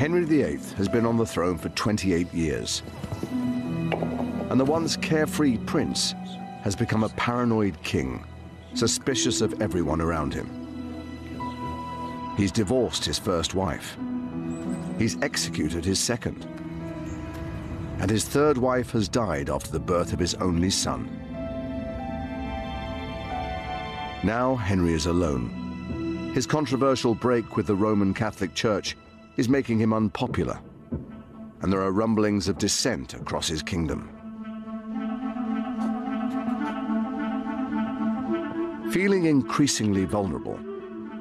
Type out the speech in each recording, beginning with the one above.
Henry VIII has been on the throne for 28 years. And the once carefree prince has become a paranoid king, suspicious of everyone around him. He's divorced his first wife. He's executed his second. And his third wife has died after the birth of his only son. Now Henry is alone. His controversial break with the Roman Catholic Church is making him unpopular, and there are rumblings of dissent across his kingdom. Feeling increasingly vulnerable,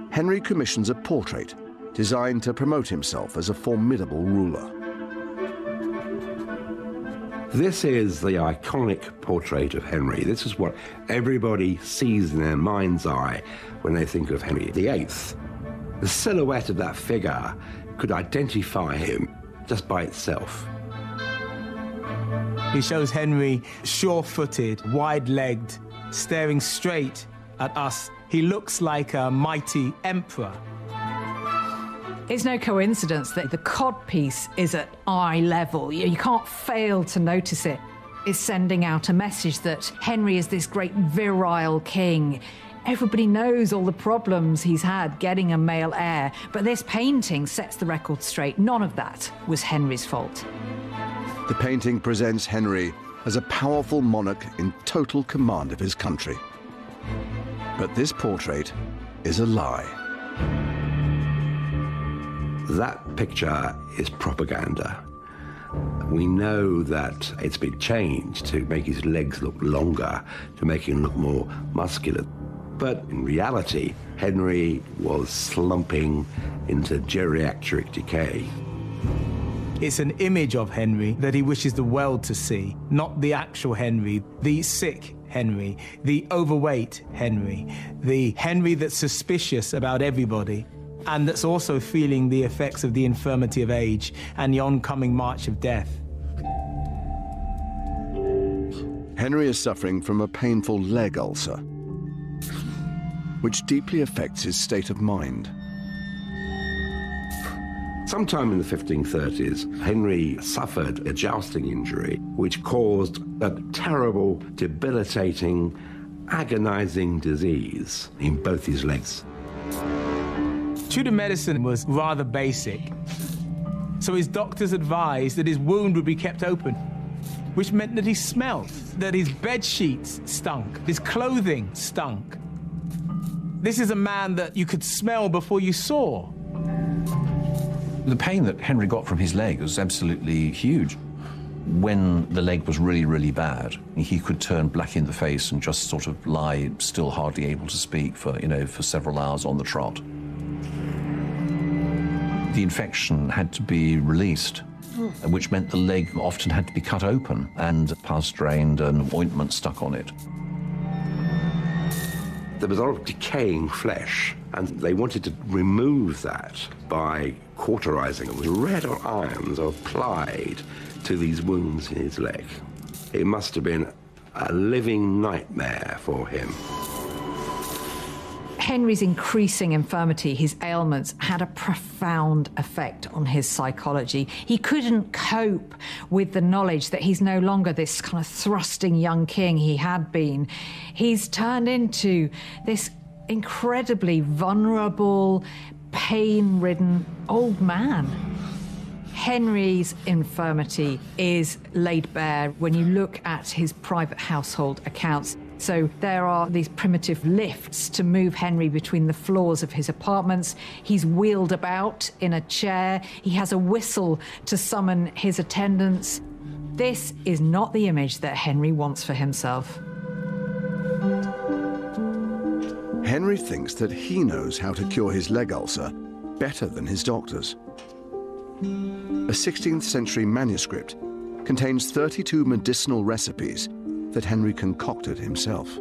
Henry commissions a portrait designed to promote himself as a formidable ruler. This is the iconic portrait of Henry. This is what everybody sees in their mind's eye when they think of Henry VIII. The silhouette of that figure could identify him just by itself. He shows Henry sure-footed, wide-legged, staring straight at us. He looks like a mighty emperor. It's no coincidence that the codpiece is at eye level. You can't fail to notice it. It's sending out a message that Henry is this great virile king. Everybody knows all the problems he's had getting a male heir, but this painting sets the record straight. None of that was Henry's fault. The painting presents Henry as a powerful monarch in total command of his country. But this portrait is a lie. That picture is propaganda. We know that it's been changed to make his legs look longer, to make him look more muscular. But in reality, Henry was slumping into geriatric decay. It's an image of Henry that he wishes the world to see, not the actual Henry, the sick Henry, the overweight Henry, the Henry that's suspicious about everybody, and that's also feeling the effects of the infirmity of age and the oncoming march of death. Henry is suffering from a painful leg ulcer, which deeply affects his state of mind. Sometime in the 1530s, Henry suffered a jousting injury, which caused a terrible, debilitating, agonizing disease in both his legs. Tudor medicine was rather basic, so his doctors advised that his wound would be kept open, which meant that he smelled, that his bed sheets stunk, his clothing stunk. This is a man that you could smell before you saw. The pain that Henry got from his leg was absolutely huge. When the leg was really, really bad, he could turn black in the face and just sort of lie still hardly able to speak for, for several hours on the trot. The infection had to be released, which meant the leg often had to be cut open and pus drained and ointment stuck on it. There was a lot of decaying flesh, and they wanted to remove that by cauterizing it with red hot irons applied to these wounds in his leg. It must have been a living nightmare for him. Henry's increasing infirmity, his ailments, had a profound effect on his psychology. He couldn't cope with the knowledge that he's no longer this kind of thrusting young king he had been. He's turned into this incredibly vulnerable, pain-ridden old man. Henry's infirmity is laid bare when you look at his private household accounts. So there are these primitive lifts to move Henry between the floors of his apartments. He's wheeled about in a chair. He has a whistle to summon his attendants. This is not the image that Henry wants for himself. Henry thinks that he knows how to cure his leg ulcer better than his doctors. A 16th century manuscript contains 32 medicinal recipes that Henry concocted himself.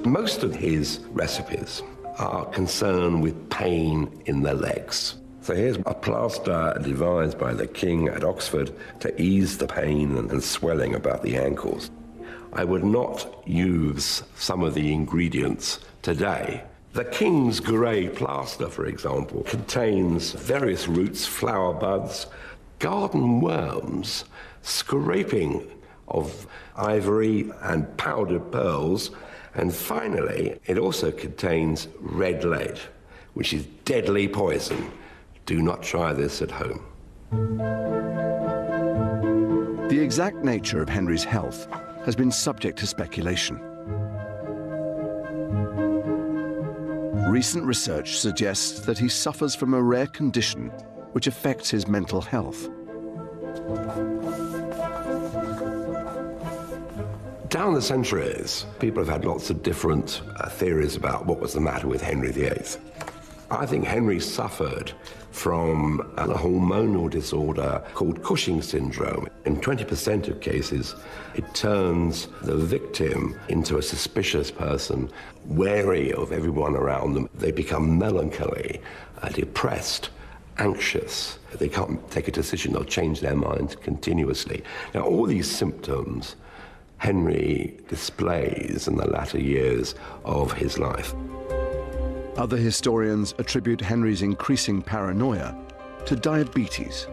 Most of his recipes are concerned with pain in the legs. So here's a plaster devised by the king at Oxford to ease the pain and swelling about the ankles. I would not use some of the ingredients today The king's grey plaster, for example, contains various roots, flower buds, garden worms, scraping of ivory and powdered pearls, and finally, it also contains red lead, which is deadly poison. Do not try this at home. The exact nature of Henry's health has been subject to speculation. Recent research suggests that he suffers from a rare condition which affects his mental health. Down the centuries, people have had lots of different theories about what was the matter with Henry VIII. I think Henry suffered from a hormonal disorder called Cushing syndrome. In 20% of cases, it turns the victim into a suspicious person, wary of everyone around them. They become melancholy, depressed, anxious. They can't take a decision. They'll change their mind continuously. Now, all these symptoms Henry displays in the latter years of his life. Other historians attribute Henry's increasing paranoia to diabetes.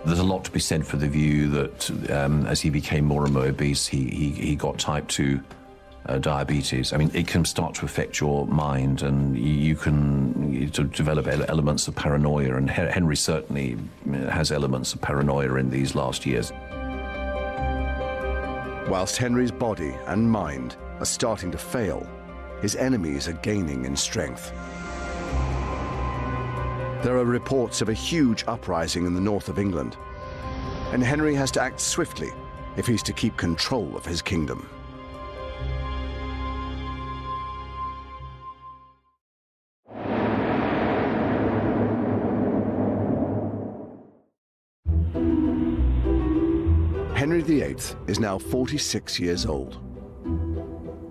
There's a lot to be said for the view that as he became more and more obese, he got type 2 diabetes. I mean, it can start to affect your mind, and you can develop elements of paranoia, and Henry certainly has elements of paranoia in these last years. Whilst Henry's body and mind are starting to fail, his enemies are gaining in strength. There are reports of a huge uprising in the north of England, and Henry has to act swiftly if he's to keep control of his kingdom. Henry VIII is now 46 years old.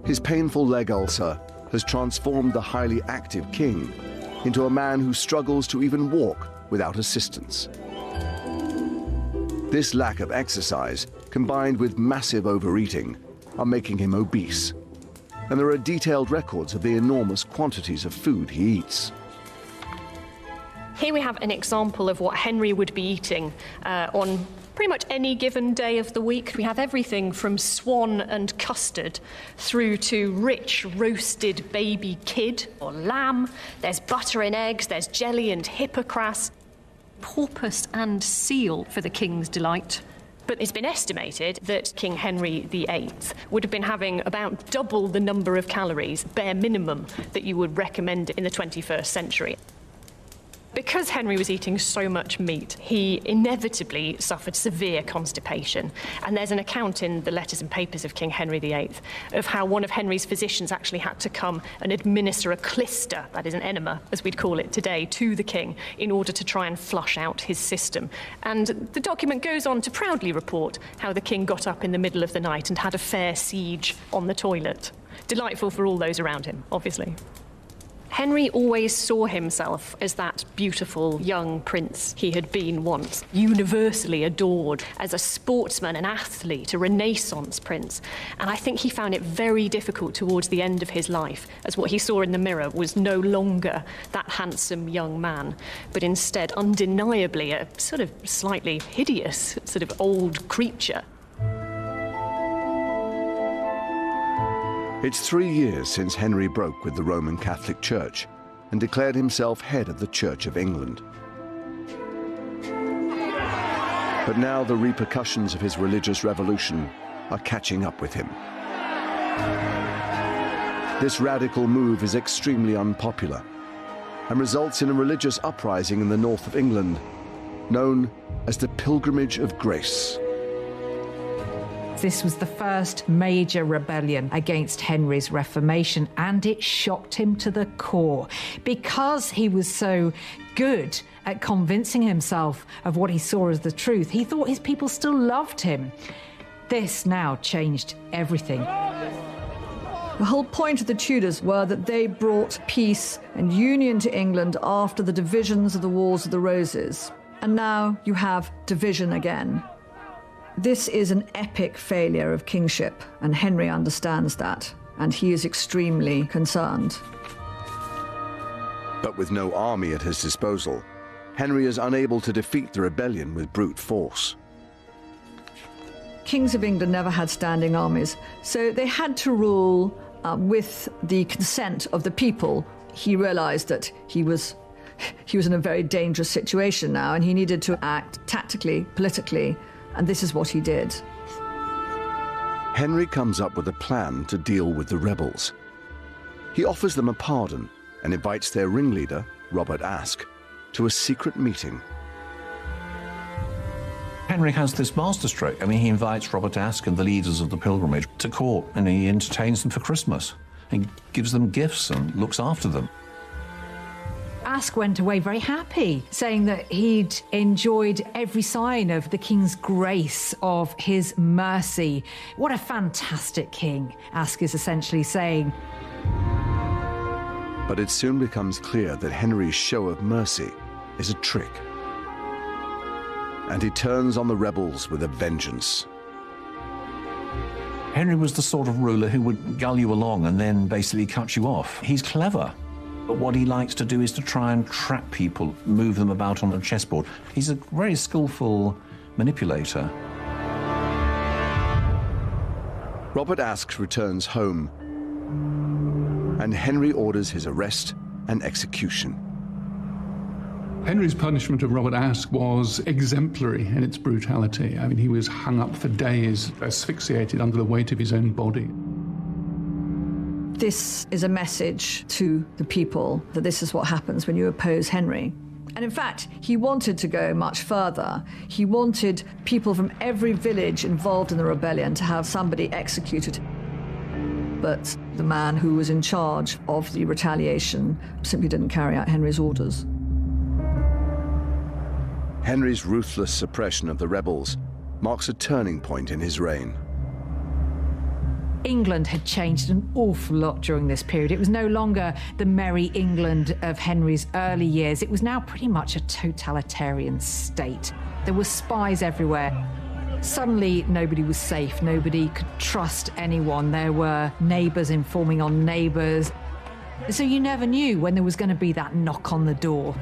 His painful leg ulcer has transformed the highly active king into a man who struggles to even walk without assistance. This lack of exercise, combined with massive overeating, are making him obese. And there are detailed records of the enormous quantities of food he eats. Here we have an example of what Henry would be eating on pretty much any given day of the week. We have everything from swan and custard through to rich roasted baby kid or lamb. There's butter and eggs, there's jelly and hippocras, porpoise and seal for the king's delight. But it's been estimated that King Henry VIII would have been having about double the number of calories, bare minimum, that you would recommend in the 21st century. Because Henry was eating so much meat, he inevitably suffered severe constipation. And there's an account in the letters and papers of King Henry VIII of how one of Henry's physicians actually had to come and administer a clister, that is an enema, as we'd call it today, to the king in order to try and flush out his system. And the document goes on to proudly report how the king got up in the middle of the night and had a fair siege on the toilet. Delightful for all those around him, obviously. Henry always saw himself as that beautiful young prince he had been once, universally adored as a sportsman, an athlete, a Renaissance prince. And I think he found it very difficult towards the end of his life, as what he saw in the mirror was no longer that handsome young man, but instead undeniably a sort of slightly hideous sort of old creature. It's 3 years since Henry broke with the Roman Catholic Church and declared himself head of the Church of England. But now the repercussions of his religious revolution are catching up with him. This radical move is extremely unpopular and results in a religious uprising in the north of England known as the Pilgrimage of Grace. This was the first major rebellion against Henry's Reformation, and it shocked him to the core. Because he was so good at convincing himself of what he saw as the truth, he thought his people still loved him. This now changed everything. The whole point of the Tudors were that they brought peace and union to England after the divisions of the Wars of the Roses. And now you have division again. This is an epic failure of kingship, and Henry understands that. and he is extremely concerned. But with no army at his disposal, Henry is unable to defeat the rebellion with brute force. Kings of England never had standing armies, so they had to rule with the consent of the people. He realized that he was in a very dangerous situation now, and he needed to act tactically, politically, and this is what he did. Henry comes up with a plan to deal with the rebels. He offers them a pardon and invites their ringleader, Robert Aske, to a secret meeting. Henry has this masterstroke. I mean, he invites Robert Aske and the leaders of the pilgrimage to court, and he entertains them for Christmas. He gives them gifts and looks after them. Aske went away very happy, saying that he'd enjoyed every sign of the king's grace, of his mercy. What a fantastic king, Aske is essentially saying. But it soon becomes clear that Henry's show of mercy is a trick. And he turns on the rebels with a vengeance. Henry was the sort of ruler who would gull you along and then basically cut you off. He's clever. But what he likes to do is to try and trap people, move them about on a chessboard. He's a very skillful manipulator. Robert Aske returns home, and Henry orders his arrest and execution. Henry's punishment of Robert Aske was exemplary in its brutality. I mean, he was hung up for days, asphyxiated under the weight of his own body. This is a message to the people that this is what happens when you oppose Henry. And in fact, he wanted to go much further. He wanted people from every village involved in the rebellion to have somebody executed. But the man who was in charge of the retaliation simply didn't carry out Henry's orders. Henry's ruthless suppression of the rebels marks a turning point in his reign. England had changed an awful lot during this period. It was no longer the merry England of Henry's early years. It was now pretty much a totalitarian state. There were spies everywhere. Suddenly, nobody was safe. Nobody could trust anyone. There were neighbours informing on neighbours. So you never knew when there was going to be that knock on the door.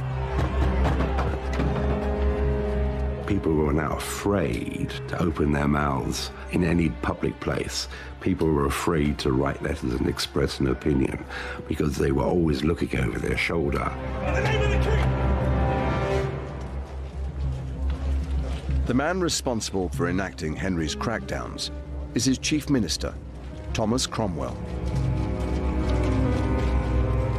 People were now afraid to open their mouths in any public place. People were afraid to write letters and express an opinion because they were always looking over their shoulder. In the name of the king! The man responsible for enacting Henry's crackdowns is his chief minister, Thomas Cromwell.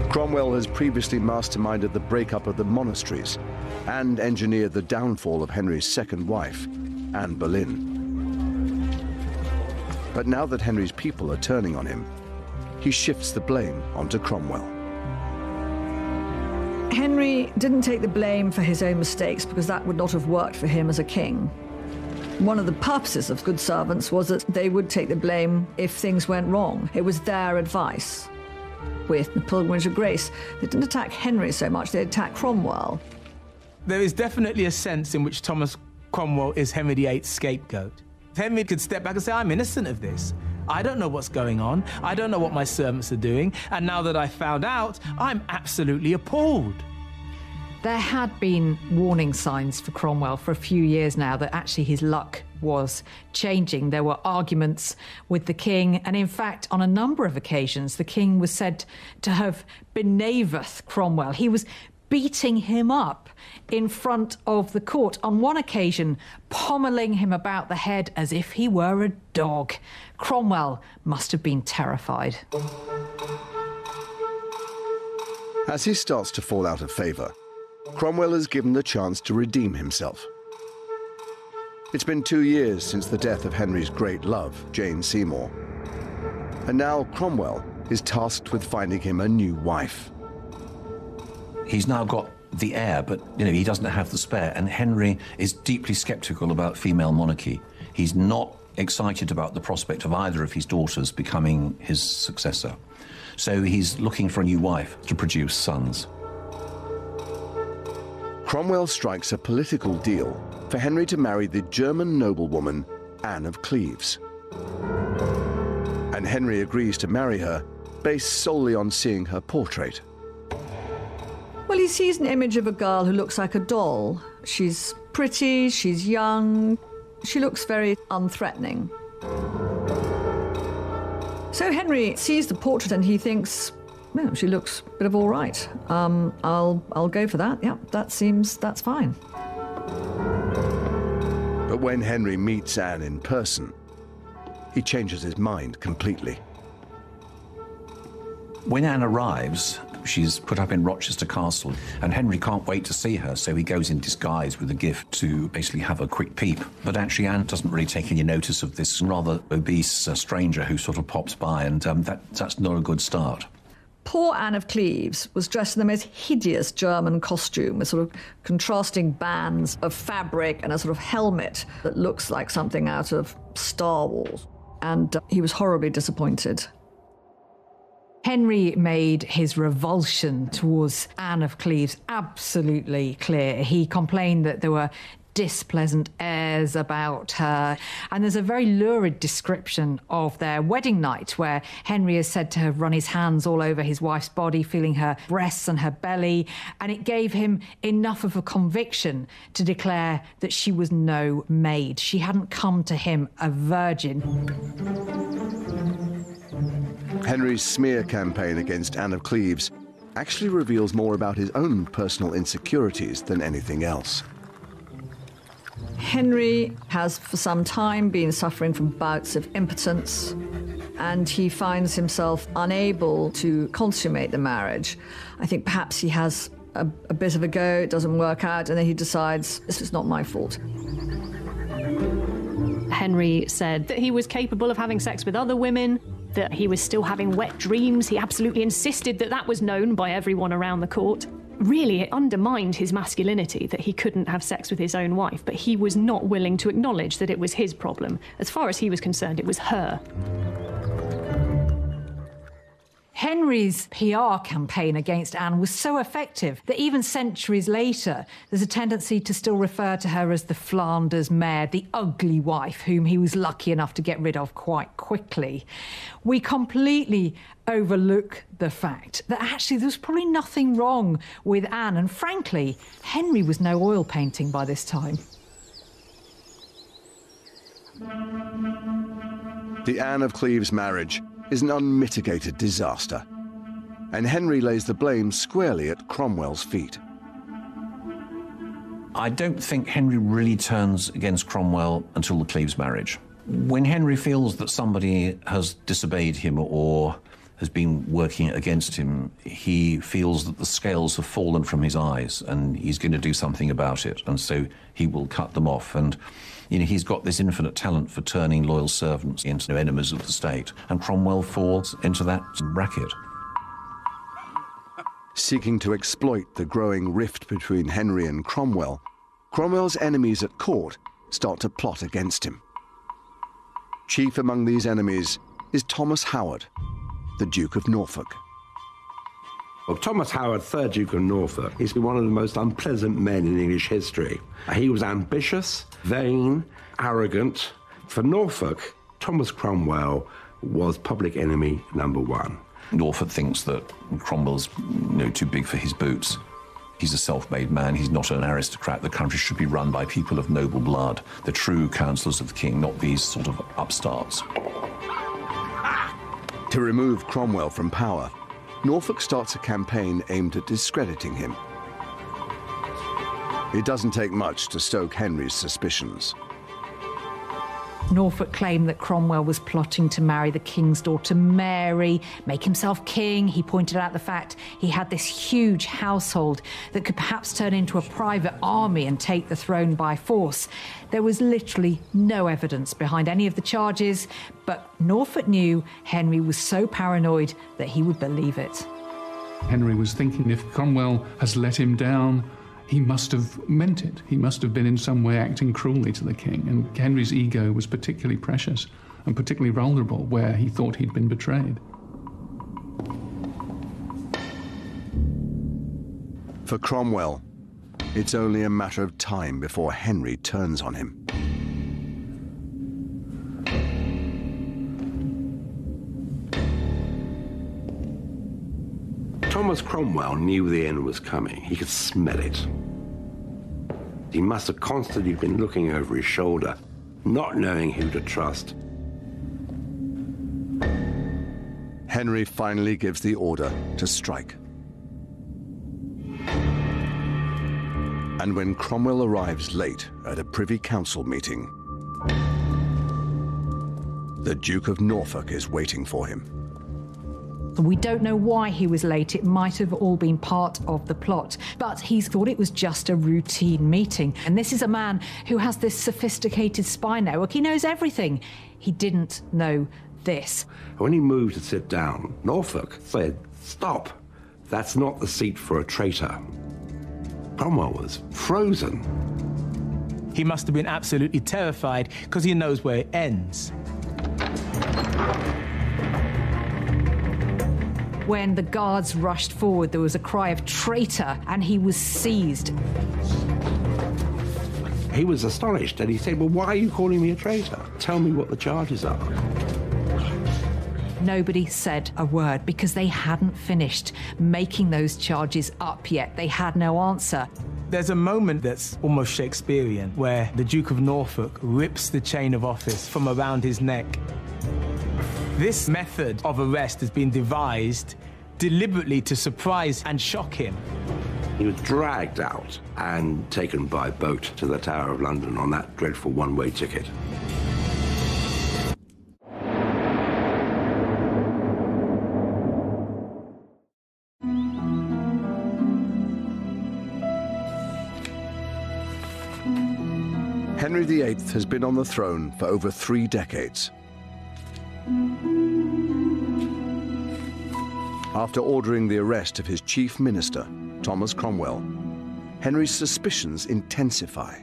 Cromwell has previously masterminded the breakup of the monasteries and engineered the downfall of Henry's second wife, Anne Boleyn. But now that Henry's people are turning on him, he shifts the blame onto Cromwell. Henry didn't take the blame for his own mistakes because that would not have worked for him as a king. One of the purposes of good servants was that they would take the blame if things went wrong. It was their advice. With the Pilgrimage of Grace, they didn't attack Henry so much, they attacked Cromwell. There is definitely a sense in which Thomas Cromwell is Henry VIII's scapegoat. Henry could step back and say, I'm innocent of this. I don't know what's going on. I don't know what my servants are doing. And now that I found out, I'm absolutely appalled. There had been warning signs for Cromwell for a few years now that actually his luck was changing. There were arguments with the king, and in fact, on a number of occasions, the king was said to have benaveth Cromwell. He was beating him up in front of the court. On one occasion, pommelling him about the head as if he were a dog. Cromwell must have been terrified. As he starts to fall out of favour, Cromwell is given the chance to redeem himself. It's been 2 years since the death of Henry's great love, Jane Seymour. And now Cromwell is tasked with finding him a new wife. He's now got the heir, but he doesn't have the spare, and Henry is deeply sceptical about female monarchy. He's not excited about the prospect of either of his daughters becoming his successor. So he's looking for a new wife to produce sons. Cromwell strikes a political deal for Henry to marry the German noblewoman Anne of Cleves. and Henry agrees to marry her based solely on seeing her portrait. Well, he sees an image of a girl who looks like a doll. She's pretty, she's young, she looks very unthreatening. So Henry sees the portrait and he thinks, well, she looks a bit of all right. I'll go for that. Yeah, that's fine. But when Henry meets Anne in person, he changes his mind completely. When Anne arrives, she's put up in Rochester Castle, and Henry can't wait to see her, so he goes in disguise with a gift to basically have a quick peep. But actually, Anne doesn't really take any notice of this rather obese stranger who sort of pops by, and that's not a good start. Poor Anne of Cleves was dressed in the most hideous German costume with sort of contrasting bands of fabric and a sort of helmet that looks like something out of Star Wars. And he was horribly disappointed. Henry made his revulsion towards Anne of Cleves absolutely clear. He complained that there were displeasant airs about her. And there's a very lurid description of their wedding night where Henry is said to have run his hands all over his wife's body, feeling her breasts and her belly. And it gave him enough of a conviction to declare that she was no maid. She hadn't come to him a virgin. Henry's smear campaign against Anne of Cleves actually reveals more about his own personal insecurities than anything else. Henry has for some time been suffering from bouts of impotence, and he finds himself unable to consummate the marriage. I think perhaps he has a bit of a go, it doesn't work out, and then he decides, this is not my fault. Henry said that he was capable of having sex with other women, that he was still having wet dreams. He absolutely insisted that that was known by everyone around the court. Really, it undermined his masculinity that he couldn't have sex with his own wife, but he was not willing to acknowledge that it was his problem. As far as he was concerned, it was her. Henry's PR campaign against Anne was so effective that even centuries later, there's a tendency to still refer to her as the Flanders mare, the ugly wife whom he was lucky enough to get rid of quite quickly. We completely overlook the fact that actually there was probably nothing wrong with Anne, and frankly, Henry was no oil painting by this time. The Anne of Cleves marriage is an unmitigated disaster, and Henry lays the blame squarely at Cromwell's feet. I don't think Henry really turns against Cromwell until the Cleves marriage. When Henry feels that somebody has disobeyed him or has been working against him, he feels that the scales have fallen from his eyes and he's going to do something about it, and so he will cut them off. And he's got this infinite talent for turning loyal servants into enemies of the state, and Cromwell falls into that bracket. Seeking to exploit the growing rift between Henry and Cromwell, Cromwell's enemies at court start to plot against him. Chief among these enemies is Thomas Howard, the Duke of Norfolk. Well, Thomas Howard, 3rd Duke of Norfolk, is one of the most unpleasant men in English history. He was ambitious, vain, arrogant. For Norfolk, Thomas Cromwell was public enemy number one. Norfolk thinks that Cromwell's too big for his boots. He's a self-made man, he's not an aristocrat. The country should be run by people of noble blood, the true counsellors of the king, not these sort of upstarts. To remove Cromwell from power, Norfolk starts a campaign aimed at discrediting him. It doesn't take much to stoke Henry's suspicions. Norfolk claimed that Cromwell was plotting to marry the king's daughter Mary, make himself king. He pointed out the fact he had this huge household that could perhaps turn into a private army and take the throne by force. There was literally no evidence behind any of the charges, but Norfolk knew Henry was so paranoid that he would believe it. Henry was thinking, if Cromwell has let him down, he must have meant it. He must have been in some way acting cruelly to the king. And Henry's ego was particularly precious and particularly vulnerable where he thought he'd been betrayed. For Cromwell, it's only a matter of time before Henry turns on him. Thomas Cromwell knew the end was coming. He could smell it. He must have constantly been looking over his shoulder, not knowing who to trust. Henry finally gives the order to strike. And when Cromwell arrives late at a Privy Council meeting, the Duke of Norfolk is waiting for him. We don't know why he was late. It might have all been part of the plot, but he thought it was just a routine meeting. And this is a man who has this sophisticated spy network. He knows everything. He didn't know this. When he moved to sit down, Norfolk said, "Stop. That's not the seat for a traitor." Cromwell was frozen. He must have been absolutely terrified because he knows where it ends. When the guards rushed forward, there was a cry of traitor, and he was seized. He was astonished, and he said, "Well, why are you calling me a traitor? Tell me what the charges are." Nobody said a word because they hadn't finished making those charges up yet. They had no answer. There's a moment that's almost Shakespearean where the Duke of Norfolk rips the chain of office from around his neck. This method of arrest has been devised deliberately to surprise and shock him. He was dragged out and taken by boat to the Tower of London on that dreadful one-way ticket. Henry VIII has been on the throne for over 3 decades. After ordering the arrest of his chief minister, Thomas Cromwell, Henry's suspicions intensify.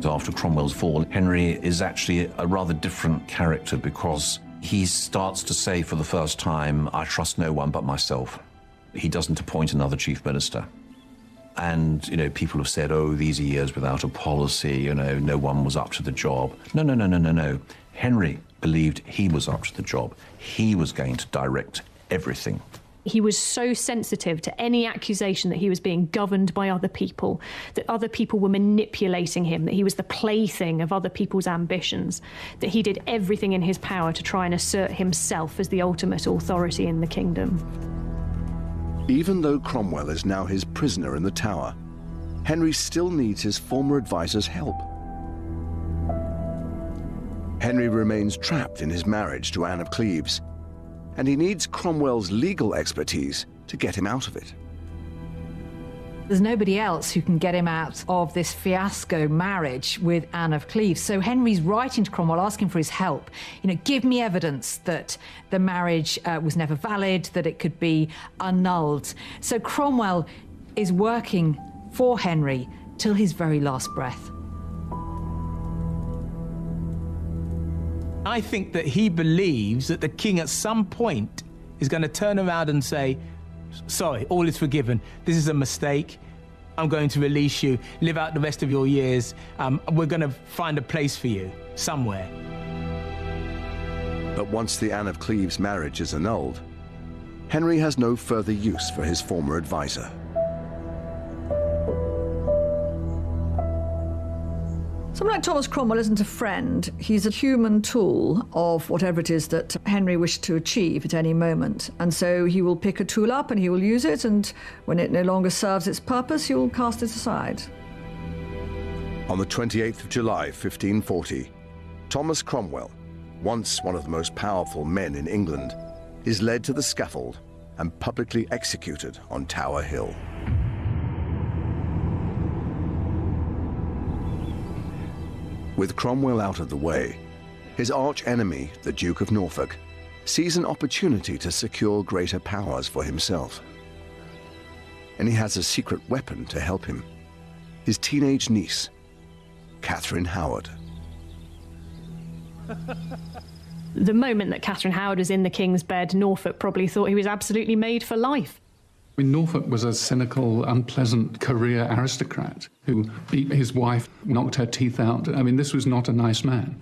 After Cromwell's fall, Henry is actually a rather different character because he starts to say for the first time, "I trust no one but myself." He doesn't appoint another chief minister. And, you know, people have said, "Oh, these are years without a policy, you know, no one was up to the job." No. Henry believed he was up to the job. He was going to direct everything. He was so sensitive to any accusation that he was being governed by other people, that other people were manipulating him, that he was the plaything of other people's ambitions, that he did everything in his power to try and assert himself as the ultimate authority in the kingdom. Even though Cromwell is now his prisoner in the Tower, Henry still needs his former advisor's help. Henry remains trapped in his marriage to Anne of Cleves, and he needs Cromwell's legal expertise to get him out of it. There's nobody else who can get him out of this fiasco marriage with Anne of Cleves. So Henry's writing to Cromwell, asking for his help. You know, give me evidence that the marriage was never valid, that it could be annulled. So Cromwell is working for Henry till his very last breath. I think that he believes that the king at some point is going to turn around and say, "Sorry, all is forgiven. This is a mistake. I'm going to release you. Live out the rest of your years. We're going to find a place for you somewhere." But once the Anne of Cleves marriage is annulled, Henry has no further use for his former advisor. Someone like Thomas Cromwell isn't a friend. He's a human tool of whatever it is that Henry wished to achieve at any moment. And so he will pick a tool up and he will use it, and when it no longer serves its purpose, he will cast it aside. On the 28th of July, 1540, Thomas Cromwell, once one of the most powerful men in England, is led to the scaffold and publicly executed on Tower Hill. With Cromwell out of the way, his arch-enemy, the Duke of Norfolk, sees an opportunity to secure greater powers for himself. And he has a secret weapon to help him: his teenage niece, Catherine Howard. The moment that Catherine Howard was in the king's bed, Norfolk probably thought he was absolutely made for life. I mean, Norfolk was a cynical, unpleasant career aristocrat who beat his wife, knocked her teeth out. I mean, this was not a nice man.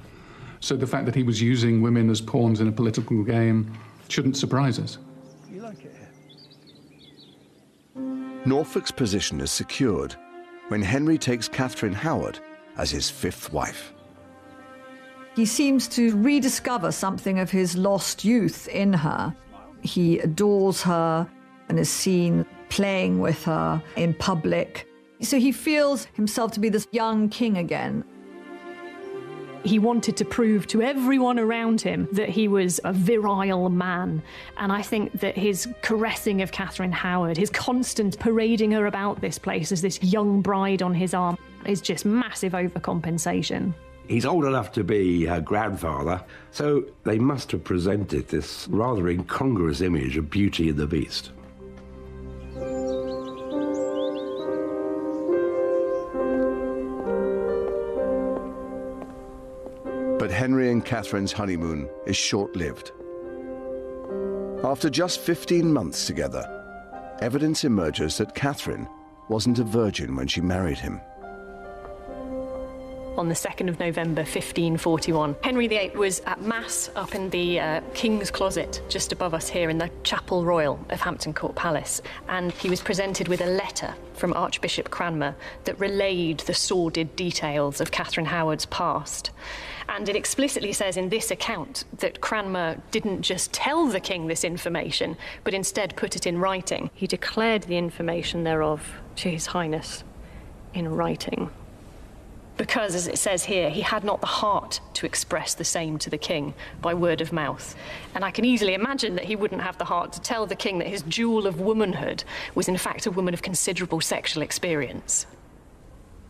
So the fact that he was using women as pawns in a political game shouldn't surprise us. Norfolk's position is secured when Henry takes Catherine Howard as his fifth wife. He seems to rediscover something of his lost youth in her. He adores her and is seen playing with her in public. So he feels himself to be this young king again. He wanted to prove to everyone around him that he was a virile man. And I think that his caressing of Catherine Howard, his constant parading her about this place as this young bride on his arm, is just massive overcompensation. He's old enough to be her grandfather, so they must have presented this rather incongruous image of Beauty and the Beast. But Henry and Catherine's honeymoon is short-lived. After just 15 months together, evidence emerges that Catherine wasn't a virgin when she married him. On the 2nd of November 1541, Henry VIII was at Mass up in the King's Closet, just above us here in the Chapel Royal of Hampton Court Palace, and he was presented with a letter from Archbishop Cranmer that relayed the sordid details of Catherine Howard's past. And it explicitly says in this account that Cranmer didn't just tell the king this information, but instead put it in writing. He declared the information thereof to His Highness in writing. Because, as it says here, he had not the heart to express the same to the king by word of mouth. And I can easily imagine that he wouldn't have the heart to tell the king that his jewel of womanhood was in fact a woman of considerable sexual experience.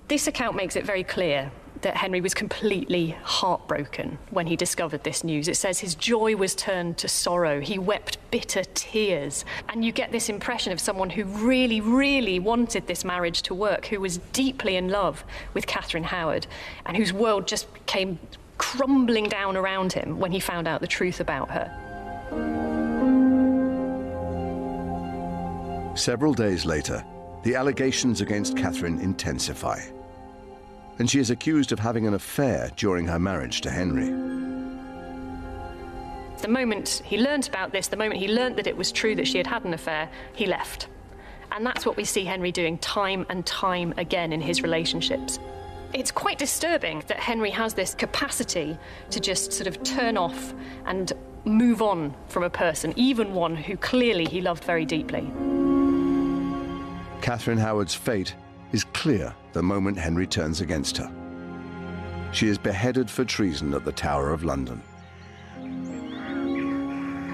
This account makes it very clear that Henry was completely heartbroken when he discovered this news. It says his joy was turned to sorrow. He wept bitter tears. And you get this impression of someone who really, really wanted this marriage to work, who was deeply in love with Catherine Howard, and whose world just came crumbling down around him when he found out the truth about her. Several days later, the allegations against Catherine intensify, and she is accused of having an affair during her marriage to Henry. The moment he learnt about this, the moment he learnt that it was true that she had had an affair, he left. And that's what we see Henry doing time and time again in his relationships. It's quite disturbing that Henry has this capacity to just sort of turn off and move on from a person, even one who clearly he loved very deeply. Catherine Howard's fate is clear the moment Henry turns against her. She is beheaded for treason at the Tower of London.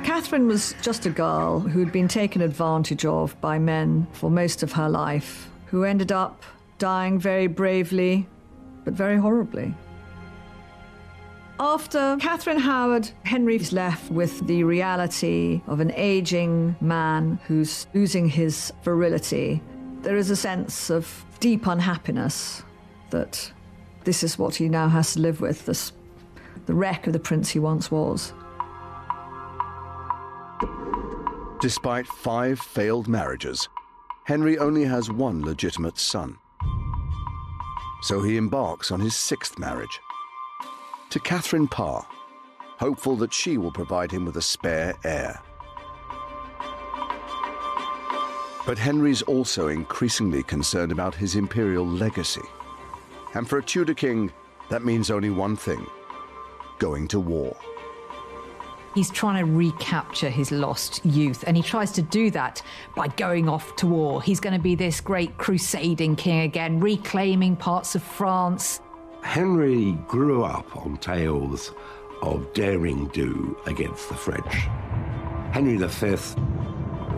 Catherine was just a girl who had been taken advantage of by men for most of her life, who ended up dying very bravely, but very horribly. After Catherine Howard, Henry is left with the reality of an aging man who's losing his virility. There is a sense of deep unhappiness that this is what he now has to live with, the wreck of the prince he once was. Despite 5 failed marriages, Henry only has one legitimate son. So he embarks on his 6th marriage, to Catherine Parr, hopeful that she will provide him with a spare heir. But Henry's also increasingly concerned about his imperial legacy. And for a Tudor king, that means only one thing: going to war. He's trying to recapture his lost youth, and he tries to do that by going off to war. He's going to be this great crusading king again, reclaiming parts of France. Henry grew up on tales of daring do against the French. Henry V,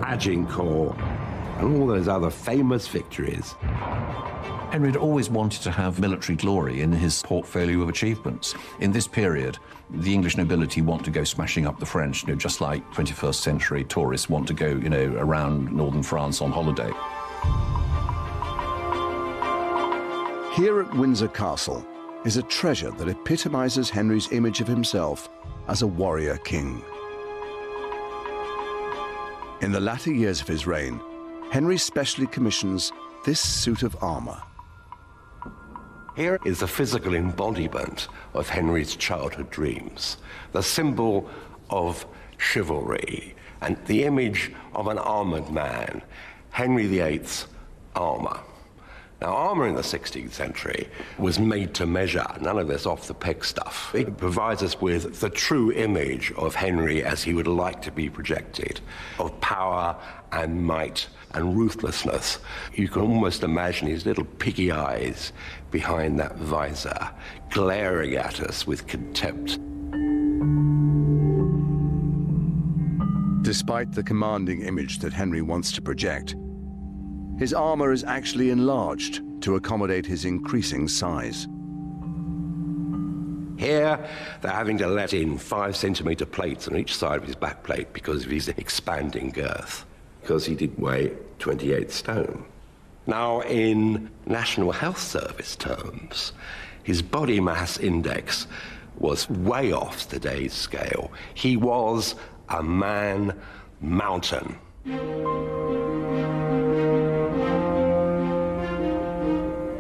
Agincourt, and all those other famous victories. Henry had always wanted to have military glory in his portfolio of achievements. In this period, the English nobility want to go smashing up the French, just like 21st century tourists want to go, around northern France on holiday. Here at Windsor Castle is a treasure that epitomizes Henry's image of himself as a warrior king. In the latter years of his reign, Henry specially commissions this suit of armor. Here is the physical embodiment of Henry's childhood dreams, the symbol of chivalry, and the image of an armored man, Henry VIII's armour. Now, armour in the 16th century was made to measure, none of this off-the-peg stuff. It provides us with the true image of Henry as he would like to be projected, of power and might and ruthlessness. You can almost imagine his little piggy eyes behind that visor, glaring at us with contempt. Despite the commanding image that Henry wants to project, his armour is actually enlarged to accommodate his increasing size. Here, they're having to let in 5-centimetre plates on each side of his back plate because of his expanding girth, because he did weigh 28 stone. Now, in National Health Service terms, his body mass index was way off today's scale. He was a man mountain.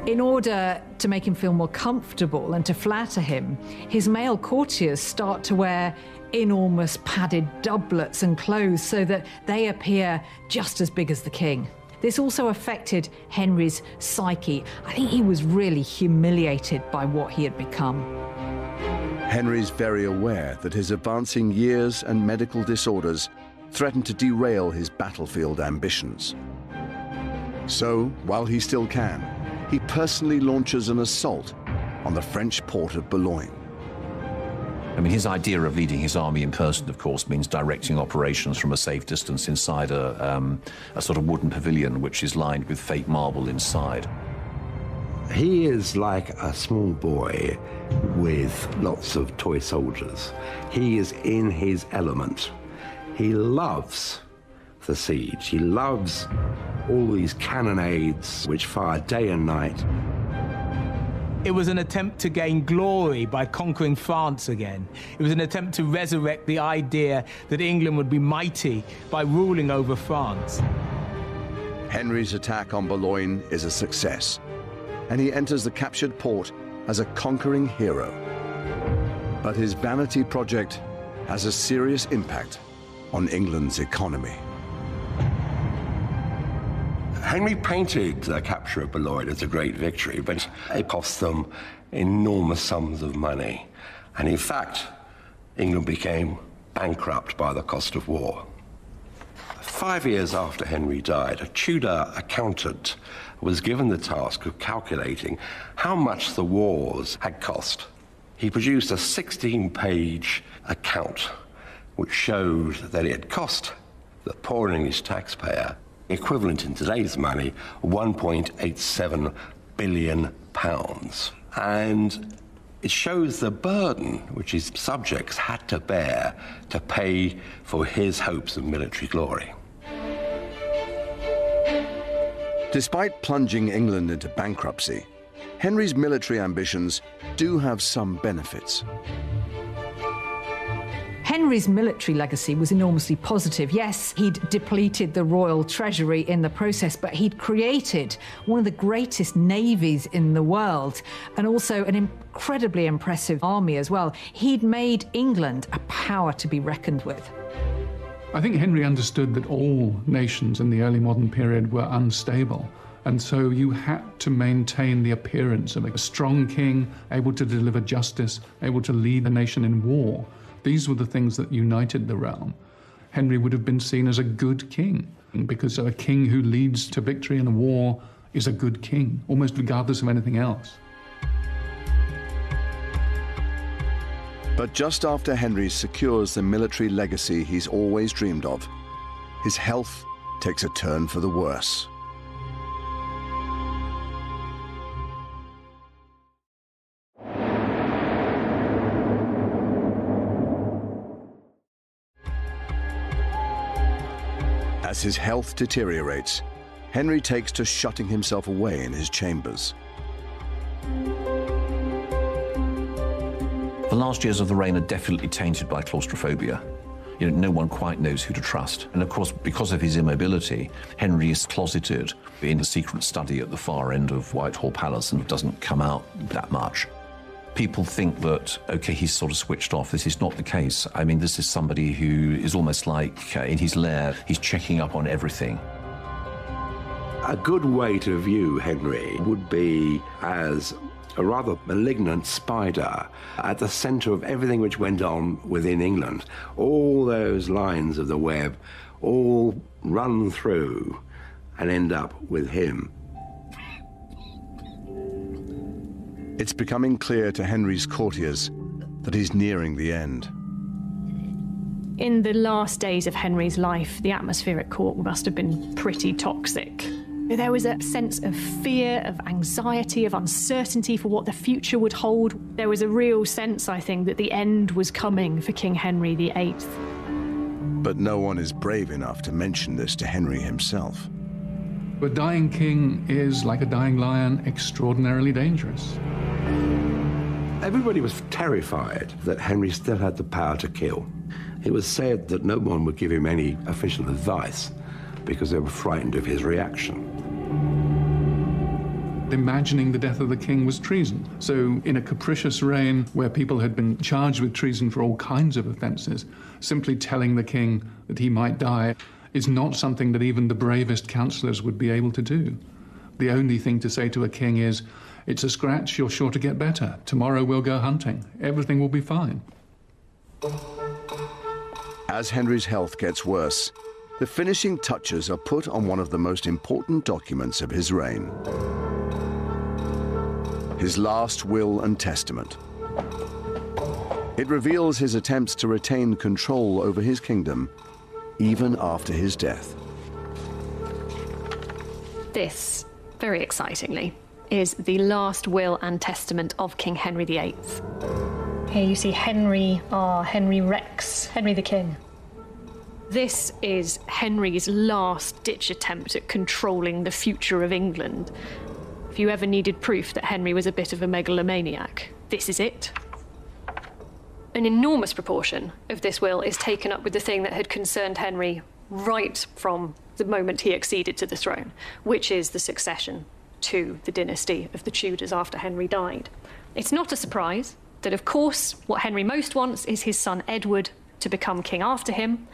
In order to make him feel more comfortable and to flatter him, his male courtiers start to wear enormous padded doublets and clothes so that they appear just as big as the king. This also affected Henry's psyche. I think he was really humiliated by what he had become. Henry's very aware that his advancing years and medical disorders threaten to derail his battlefield ambitions. So, while he still can, he personally launches an assault on the French port of Boulogne. I mean, his idea of leading his army in person, of course, means directing operations from a safe distance inside a sort of wooden pavilion, which is lined with fake marble inside. He is like a small boy with lots of toy soldiers. He is in his element. He loves the siege. He loves all these cannonades which fire day and night. It was an attempt to gain glory by conquering France again. It was an attempt to resurrect the idea that England would be mighty by ruling over France. Henry's attack on Boulogne is a success, and he enters the captured port as a conquering hero. But his vanity project has a serious impact on England's economy. Henry painted the capture of Boulogne as a great victory, but it cost them enormous sums of money. And in fact, England became bankrupt by the cost of war. 5 years after Henry died, a Tudor accountant was given the task of calculating how much the wars had cost. He produced a 16-page account which showed that it had cost the poor English taxpayer, equivalent in today's money, £1.87 billion. And it shows the burden which his subjects had to bear to pay for his hopes of military glory. Despite plunging England into bankruptcy, Henry's military ambitions do have some benefits. Henry's military legacy was enormously positive. Yes, he'd depleted the royal treasury in the process, but he'd created one of the greatest navies in the world and also an incredibly impressive army as well. He'd made England a power to be reckoned with. I think Henry understood that all nations in the early modern period were unstable. And so you had to maintain the appearance of a strong king, able to deliver justice, able to lead a nation in war. These were the things that united the realm. Henry would have been seen as a good king, because a king who leads to victory in a war is a good king, almost regardless of anything else. But just after Henry secures the military legacy he's always dreamed of, his health takes a turn for the worse. As his health deteriorates, Henry takes to shutting himself away in his chambers. The last years of the reign are definitely tainted by claustrophobia. You know, no one quite knows who to trust. And of course, because of his immobility, Henry is closeted in a secret study at the far end of Whitehall Palace and doesn't come out that much. People think that, okay, he's sort of switched off. This is not the case. I mean, this is somebody who is almost like in his lair, he's checking up on everything. A good way to view Henry would be as a rather malignant spider at the centre of everything which went on within England. All those lines of the web all run through and end up with him. It's becoming clear to Henry's courtiers that he's nearing the end. In the last days of Henry's life, the atmosphere at court must have been pretty toxic. There was a sense of fear, of anxiety, of uncertainty for what the future would hold. There was a real sense, I think, that the end was coming for King Henry VIII. But no one is brave enough to mention this to Henry himself. A dying king is, like a dying lion, extraordinarily dangerous. Everybody was terrified that Henry still had the power to kill. It was said that no one would give him any official advice because they were frightened of his reaction. Imagining the death of the king was treason. So in a capricious reign where people had been charged with treason for all kinds of offences, simply telling the king that he might die is not something that even the bravest counsellors would be able to do. The only thing to say to a king is, it's a scratch, you're sure to get better. Tomorrow we'll go hunting. Everything will be fine. As Henry's health gets worse, the finishing touches are put on one of the most important documents of his reign. His last will and testament. It reveals his attempts to retain control over his kingdom even after his death. This, very excitingly, is the last will and testament of King Henry VIII. Here you see Henry R, Henry Rex, Henry the King. This is Henry's last-ditch attempt at controlling the future of England. If you ever needed proof that Henry was a bit of a megalomaniac, this is it. An enormous proportion of this will is taken up with the thing that had concerned Henry right from the moment he acceded to the throne, which is the succession to the dynasty of the Tudors after Henry died. It's not a surprise that, of course, what Henry most wants is his son Edward to become king after him,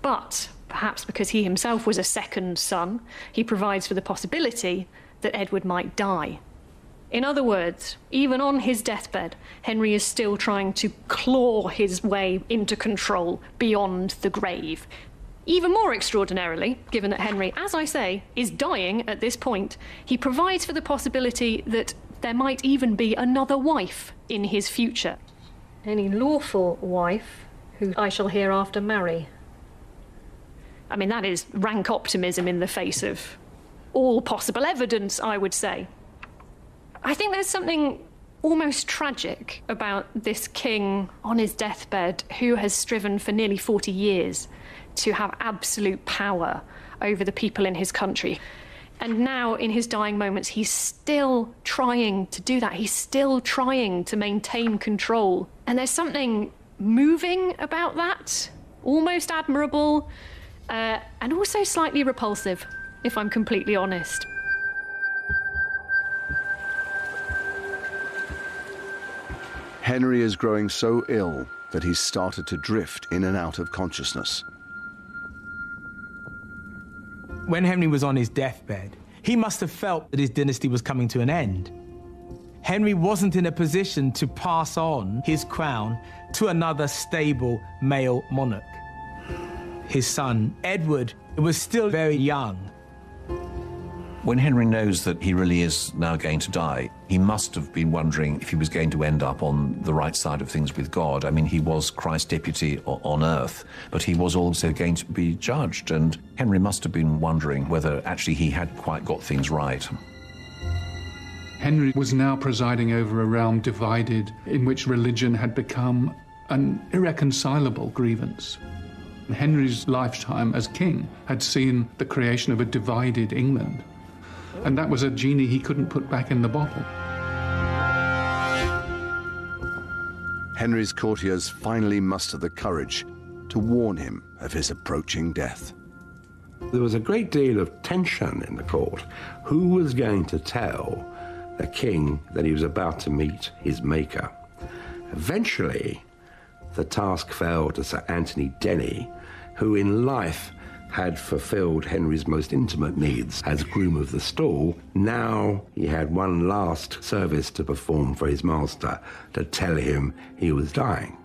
but perhaps because he himself was a second son, he provides for the possibility that Edward might die. In other words, even on his deathbed, Henry is still trying to claw his way into control beyond the grave. Even more extraordinarily, given that Henry, as I say, is dying at this point, he provides for the possibility that there might even be another wife in his future. Any lawful wife who I shall hereafter marry. I mean, that is rank optimism in the face of all possible evidence, I would say. I think there's something almost tragic about this king on his deathbed who has striven for nearly 40 years to have absolute power over the people in his country. And now, in his dying moments, he's still trying to do that. He's still trying to maintain control. And there's something moving about that, almost admirable, and also slightly repulsive, if I'm completely honest. Henry is growing so ill that he's started to drift in and out of consciousness. When Henry was on his deathbed, he must have felt that his dynasty was coming to an end. Henry wasn't in a position to pass on his crown to another stable male monarch. His son, Edward, was still very young. When Henry knows that he really is now going to die, he must have been wondering if he was going to end up on the right side of things with God. I mean, he was Christ's deputy on earth, but he was also going to be judged, and Henry must have been wondering whether actually he had quite got things right. Henry was now presiding over a realm divided in which religion had become an irreconcilable grievance. Henry's lifetime as king had seen the creation of a divided England. And that was a genie he couldn't put back in the bottle. Henry's courtiers finally muster the courage to warn him of his approaching death. There was a great deal of tension in the court. Who was going to tell the king that he was about to meet his maker? Eventually, the task fell to Sir Anthony Denny, who in life had fulfilled Henry's most intimate needs as groom of the stall, now he had one last service to perform for his master, to tell him he was dying.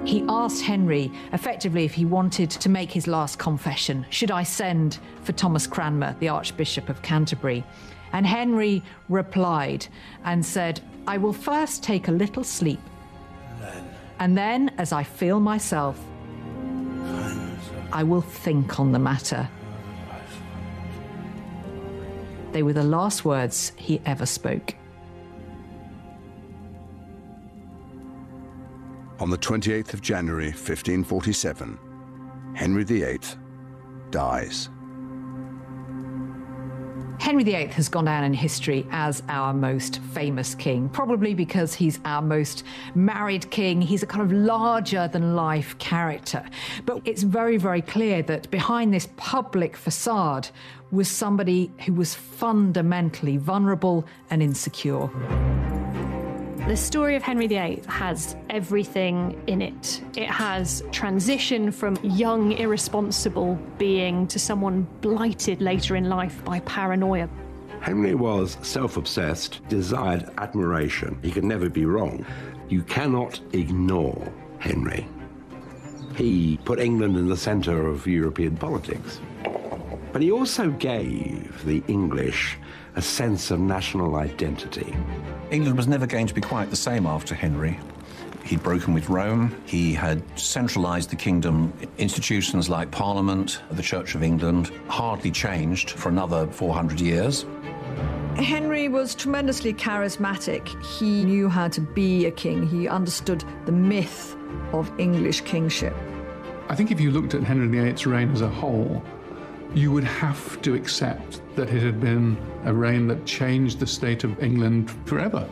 He asked Henry, effectively, if he wanted to make his last confession. Should I send for Thomas Cranmer, the Archbishop of Canterbury? And Henry replied and said, I will first take a little sleep. And then, as I feel myself, I will think on the matter. They were the last words he ever spoke. On the 28th of January, 1547, Henry VIII dies. Henry VIII has gone down in history as our most famous king, probably because he's our most married king. He's a kind of larger-than-life character. But it's very, very clear that behind this public facade was somebody who was fundamentally vulnerable and insecure. The story of Henry VIII has everything in it. It has transition from young, irresponsible being to someone blighted later in life by paranoia. Henry was self-obsessed, desired admiration. He could never be wrong. You cannot ignore Henry. He put England in the centre of European politics. But he also gave the English a sense of national identity. England was never going to be quite the same after Henry. He'd broken with Rome. He had centralised the kingdom. Institutions like Parliament, the Church of England, hardly changed for another 400 years. Henry was tremendously charismatic. He knew how to be a king. He understood the myth of English kingship. I think if you looked at Henry VIII's reign as a whole, you would have to accept that it had been a reign that changed the state of England forever.